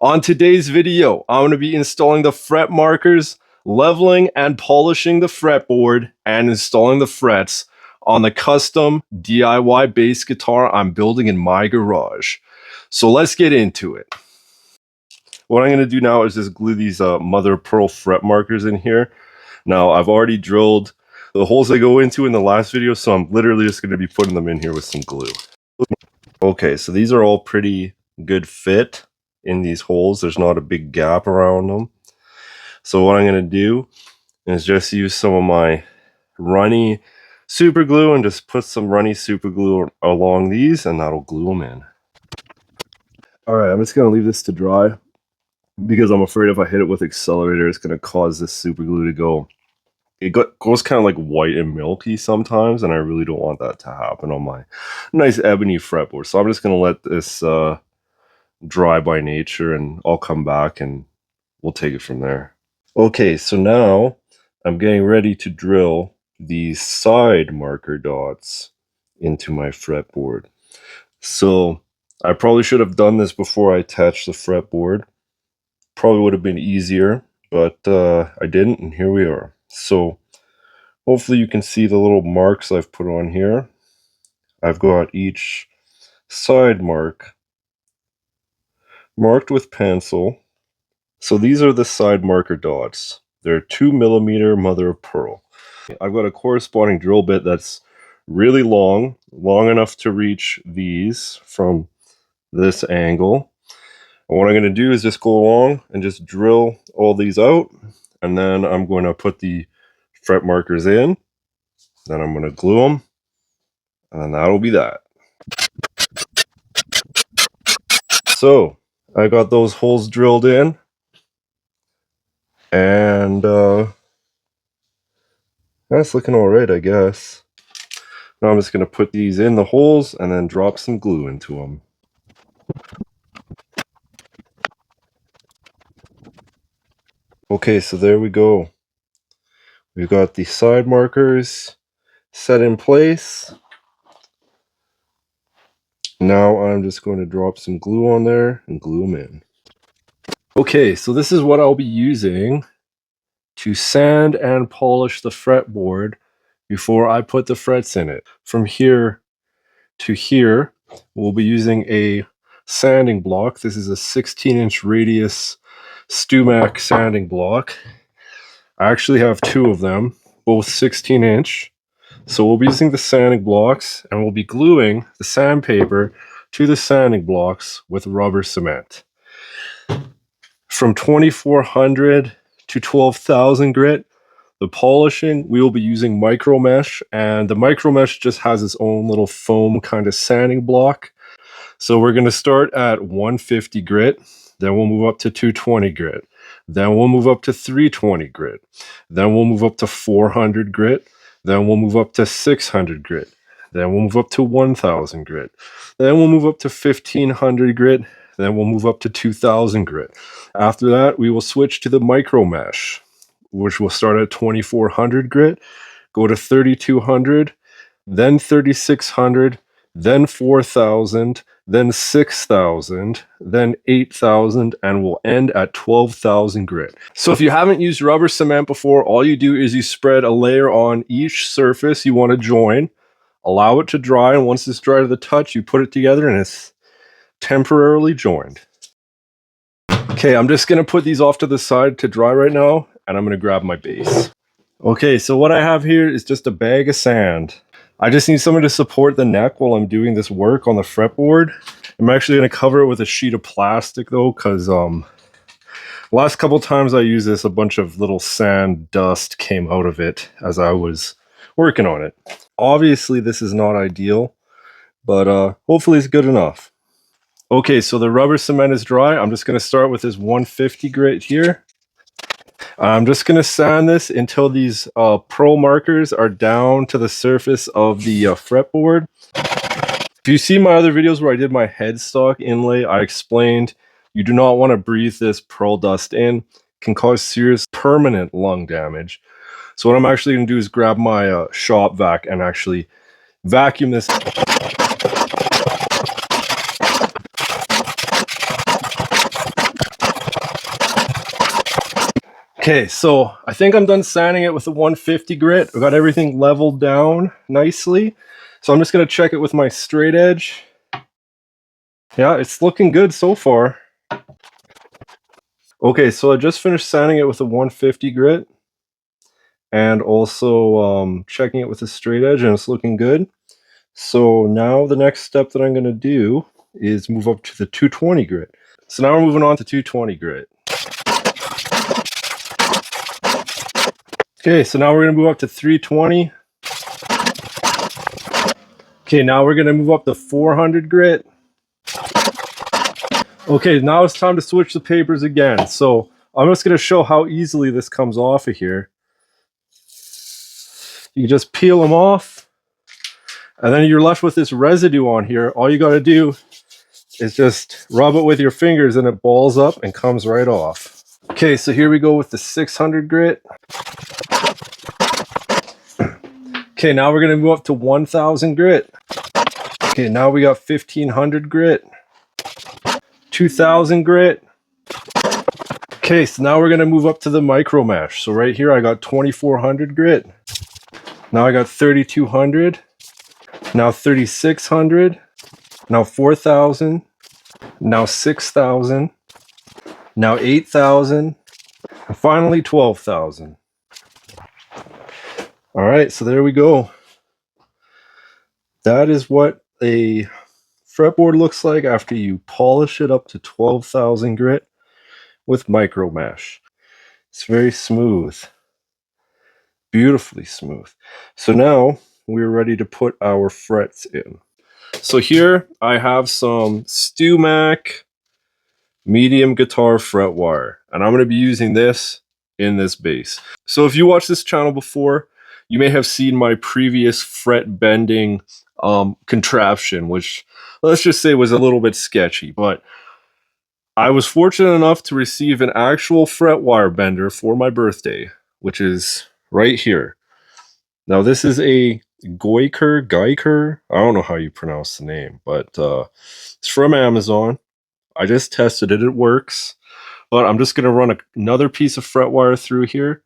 On today's video, I'm going to be installing the Fretmarkers, leveling and polishing the fretboard, and installing the frets on the custom DIY bass guitar I'm building in my garage. So let's get into it. What I'm going to do now is just glue these mother of pearl Fretmarkers in here. Now, I've already drilled the holes they go into in the last video, so I'm literally just going to be putting them in here with some glue. Okay, so these are all pretty good fit in these holes. There's not a big gap around them. So what I'm going to do is just use some of my runny super glue and just put some runny super glue along these, and that'll glue them in. Alright, I'm just going to leave this to dry because I'm afraid if I hit it with accelerator, it's going to cause this super glue to go. It goes kind of like white and milky sometimes, and I really don't want that to happen on my nice ebony fretboard. So I'm just going to let this dry by nature, and I'll come back and we'll take it from there. Okay, so now I'm getting ready to drill these side marker dots into my fretboard. So I probably should have done this before I attached the fretboard. Probably would have been easier, but I didn't, and here we are. So hopefully you can see the little marks I've put on here. I've got each side mark marked with pencil. So these are the side marker dots. They're 2mm mother of pearl. I've got a corresponding drill bit that's really long enough to reach these from this angle. And what I'm going to do is just go along and just drill all these out, and then I'm going to put the Fretmarkers in, then I'm going to glue them, and that'll be that. So I got those holes drilled in, and that's looking all right, I guess. Now I'm just going to put these in the holes and then drop some glue into them. Okay, so there we go. We've got the side markers set in place. Now I'm just going to drop some glue on there and glue them in. Okay, so this is what I'll be using to sand and polish the fretboard before I put the frets in it. From here to here, we'll be using a sanding block. This is a 16-inch radius Stumac sanding block. I actually have two of them, both 16-inch. So we'll be using the sanding blocks, and we'll be gluing the sandpaper to the sanding blocks with rubber cement. From 2400 to 12,000 grit, the polishing, we will be using micromesh, and the micromesh just has its own little foam kind of sanding block. So we're going to start at 150 grit, then we'll move up to 220 grit, then we'll move up to 320 grit, then we'll move up to 400 grit, then we'll move up to 600 grit, then we'll move up to 1000 grit, then we'll move up to 1500 grit, then we'll move up to 2000 grit. After that, we will switch to the micromesh, which will start at 2400 grit, go to 3200, then 3600, then 4000, then 6,000, then 8,000, and we'll end at 12,000 grit. So if you haven't used rubber cement before, all you do is you spread a layer on each surface you want to join, allow it to dry, and once it's dry to the touch, you put it together and it's temporarily joined. Okay, I'm just going to put these off to the side to dry right now, and I'm going to grab my base. Okay, so what I have here is just a bag of sand. I just need something to support the neck while I'm doing this work on the fretboard. I'm actually going to cover it with a sheet of plastic though, because last couple times I used this, a bunch of little sand dust came out of it as I was working on it. Obviously this is not ideal, but hopefully it's good enough. Okay, so the rubber cement is dry. I'm just going to start with this 150 grit here. I'm just going to sand this until these pearl markers are down to the surface of the fretboard. If you see my other videos where I did my headstock inlay, I explained you do not want to breathe this pearl dust in. It can cause serious permanent lung damage. So what I'm actually going to do is grab my shop vac and actually vacuum this. Okay, so I think I'm done sanding it with the 150 grit. I got everything leveled down nicely. So I'm just going to check it with my straight edge. Yeah, it's looking good so far. Okay, so I just finished sanding it with the 150 grit and also checking it with a straight edge, and it's looking good. So now the next step that I'm going to do is move up to the 220 grit. So now we're moving on to 220 grit. Okay, so now we're going to move up to 320. Okay, now we're going to move up to 400 grit. Okay, now it's time to switch the papers again. So I'm just going to show how easily this comes off of here. You just peel them off, and then you're left with this residue on here. All you got to do is just rub it with your fingers, and it balls up and comes right off. Okay, so here we go with the 600 grit. Okay, now we're going to move up to 1000 grit. Okay, now we got 1500 grit. 2000 grit. Okay, so now we're going to move up to the micromesh. So right here I got 2400 grit. Now I got 3200. Now 3600. Now 4000. Now 6000. Now 8000. And finally 12,000. All right, so there we go. That is what a fretboard looks like after you polish it up to 12,000 grit with micromesh. It's very smooth, beautifully smooth. So now we're ready to put our frets in. So here I have some StewMac medium guitar fret wire, and I'm going to be using this in this bass. So if you watched this channel before, you may have seen my previous fret bending contraption, which let's just say was a little bit sketchy, but I was fortunate enough to receive an actual fret wire bender for my birthday, which is right here. Now this is a Geiker, I don't know how you pronounce the name, but it's from Amazon. I just tested it, it works. But I'm just going to run another piece of fret wire through here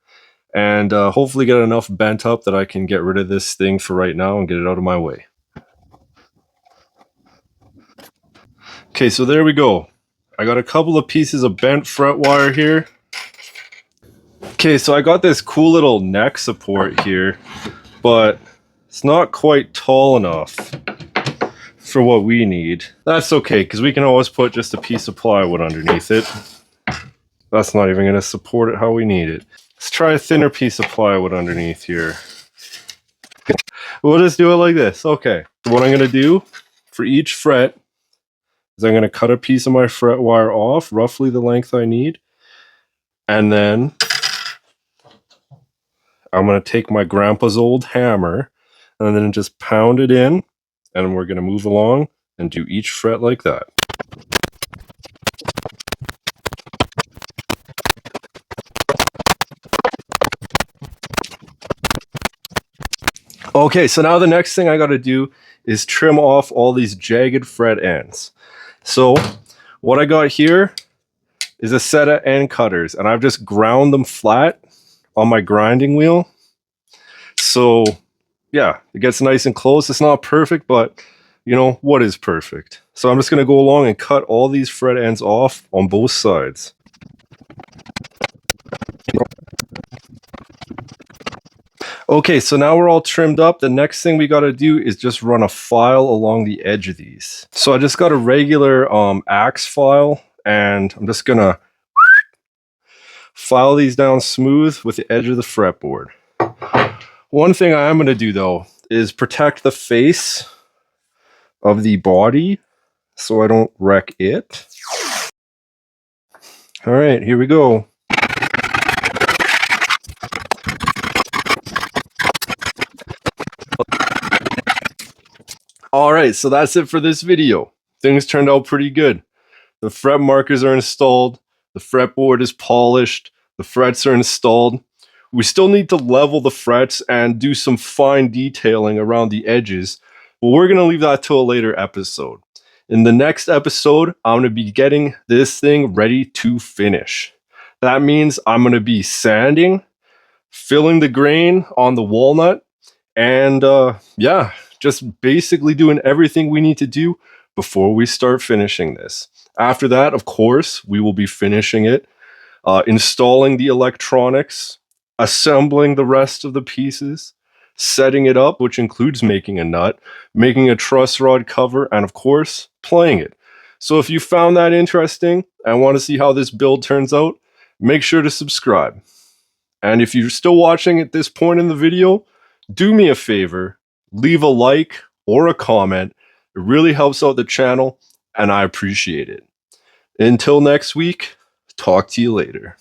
and hopefully get enough bent up that I can get rid of this thing for right now and get it out of my way. Okay, so there we go. I got a couple of pieces of bent fret wire here. Okay, so I got this cool little neck support here, but it's not quite tall enough for what we need. That's okay, because we can always put just a piece of plywood underneath it. That's not even going to support it how we need it. Let's try a thinner piece of plywood underneath here. We'll just do it like this. Okay. What I'm going to do for each fret is I'm going to cut a piece of my fret wire off, roughly the length I need. And then I'm going to take my grandpa's old hammer and then just pound it in. And we're going to move along and do each fret like that. Okay, so now the next thing I got to do is trim off all these jagged fret ends. So what I got here is a set of end cutters, and I've just ground them flat on my grinding wheel. So yeah, it gets nice and close. It's not perfect, but you know, what is perfect? So I'm just going to go along and cut all these fret ends off on both sides. Okay, so now we're all trimmed up. The next thing we got to do is just run a file along the edge of these. So I just got a regular axe file, and I'm just going to file these down smooth with the edge of the fretboard. One thing I am going to do though is protect the face of the body so I don't wreck it. All right, here we go. All right, so that's it for this video. Things turned out pretty good. The fret markers are installed. The fretboard is polished. The frets are installed. We still need to level the frets and do some fine detailing around the edges, but we're going to leave that to a later episode. In the next episode, I'm going to be getting this thing ready to finish. That means I'm going to be sanding, filling the grain on the walnut, and yeah, just basically doing everything we need to do before we start finishing this. After that, of course, we will be finishing it, installing the electronics, assembling the rest of the pieces, setting it up, which includes making a nut, making a truss rod cover, and of course, playing it. So if you found that interesting and want to see how this build turns out, make sure to subscribe. And if you're still watching at this point in the video, do me a favor, leave a like or a comment. It really helps out the channel, and I appreciate it. Until next week, talk to you later.